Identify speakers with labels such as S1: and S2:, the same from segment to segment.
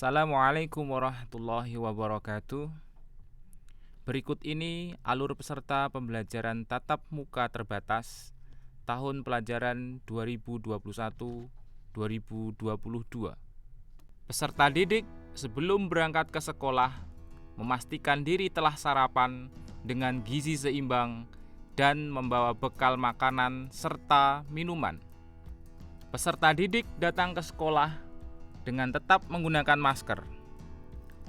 S1: Assalamualaikum warahmatullahi wabarakatuh. Berikut ini alur peserta pembelajaran tatap muka terbatas tahun pelajaran 2021-2022. Peserta didik sebelum berangkat ke sekolah memastikan diri telah sarapan dengan gizi seimbang dan membawa bekal makanan serta minuman. Peserta didik datang ke sekolah dengan tetap menggunakan masker.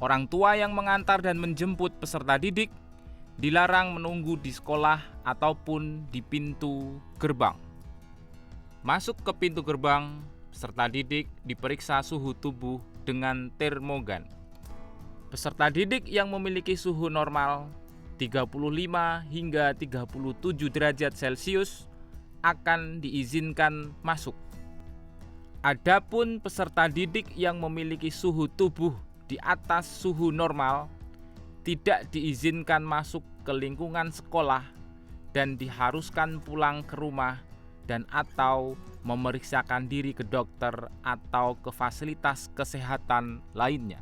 S1: Orang tua yang mengantar dan menjemput peserta didik dilarang menunggu di sekolah ataupun di pintu gerbang. Masuk ke pintu gerbang, peserta didik diperiksa suhu tubuh dengan termogan. Peserta didik yang memiliki suhu normal 35 hingga 37 derajat Celcius akan diizinkan masuk. Adapun peserta didik yang memiliki suhu tubuh di atas suhu normal tidak diizinkan masuk ke lingkungan sekolah dan diharuskan pulang ke rumah dan atau memeriksakan diri ke dokter atau ke fasilitas kesehatan lainnya.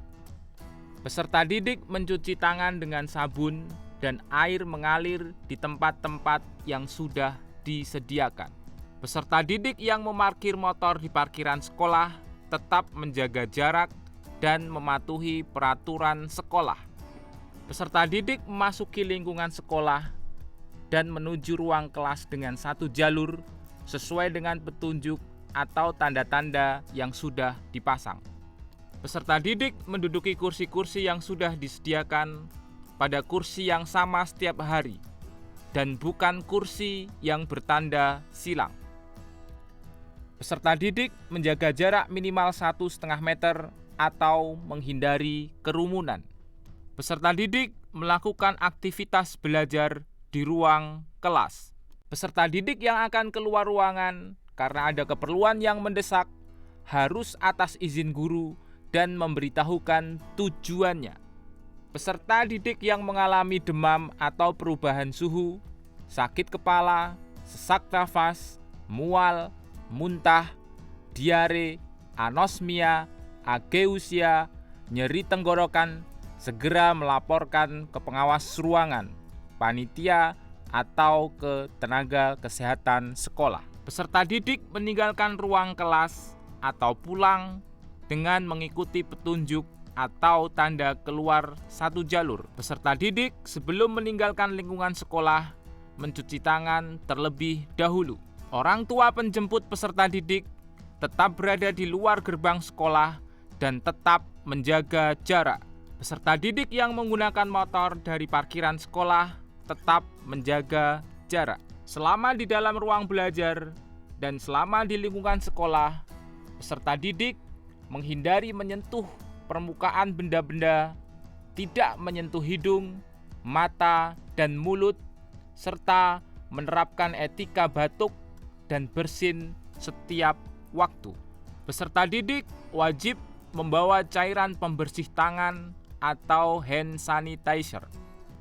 S1: Peserta didik mencuci tangan dengan sabun dan air mengalir di tempat-tempat yang sudah disediakan. Peserta didik yang memarkir motor di parkiran sekolah tetap menjaga jarak dan mematuhi peraturan sekolah. Peserta didik memasuki lingkungan sekolah dan menuju ruang kelas dengan satu jalur sesuai dengan petunjuk atau tanda-tanda yang sudah dipasang. Peserta didik menduduki kursi-kursi yang sudah disediakan pada kursi yang sama setiap hari dan bukan kursi yang bertanda silang. Peserta didik menjaga jarak minimal 1,5 meter atau menghindari kerumunan. Peserta didik melakukan aktivitas belajar di ruang kelas. Peserta didik yang akan keluar ruangan karena ada keperluan yang mendesak harus atas izin guru dan memberitahukan tujuannya. Peserta didik yang mengalami demam atau perubahan suhu, sakit kepala, sesak nafas, mual, muntah, diare, anosmia, ageusia, nyeri tenggorokan, segera melaporkan ke pengawas ruangan, panitia, atau ke tenaga kesehatan sekolah. Peserta didik meninggalkan ruang kelas atau pulang dengan mengikuti petunjuk atau tanda keluar satu jalur. Peserta didik sebelum meninggalkan lingkungan sekolah mencuci tangan terlebih dahulu. Orang tua penjemput peserta didik tetap berada di luar gerbang sekolah dan tetap menjaga jarak. Peserta didik yang menggunakan motor dari parkiran sekolah tetap menjaga jarak. Selama di dalam ruang belajar dan selama di lingkungan sekolah, peserta didik menghindari menyentuh permukaan benda-benda, tidak menyentuh hidung, mata, dan mulut, serta menerapkan etika batuk dan bersin setiap waktu. Peserta didik wajib membawa cairan pembersih tangan atau hand sanitizer.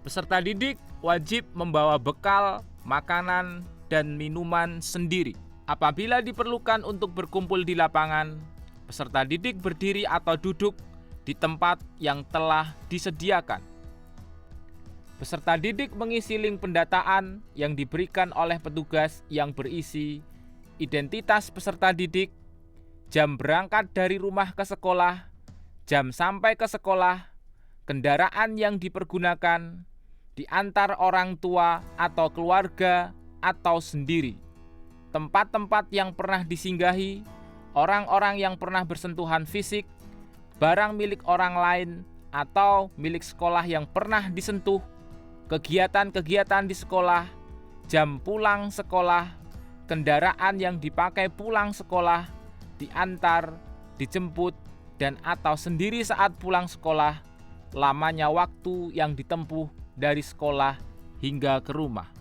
S1: Peserta didik wajib membawa bekal, makanan, dan minuman sendiri. Apabila diperlukan untuk berkumpul di lapangan, peserta didik berdiri atau duduk di tempat yang telah disediakan. Peserta didik mengisi link pendataan yang diberikan oleh petugas yang berisi identitas peserta didik, jam berangkat dari rumah ke sekolah, jam sampai ke sekolah, kendaraan yang dipergunakan, diantar orang tua atau keluarga atau sendiri, tempat-tempat yang pernah disinggahi, orang-orang yang pernah bersentuhan fisik, barang milik orang lain atau milik sekolah yang pernah disentuh, kegiatan-kegiatan di sekolah, jam pulang sekolah, kendaraan yang dipakai pulang sekolah, diantar, dijemput, dan atau sendiri saat pulang sekolah, lamanya waktu yang ditempuh dari sekolah hingga ke rumah.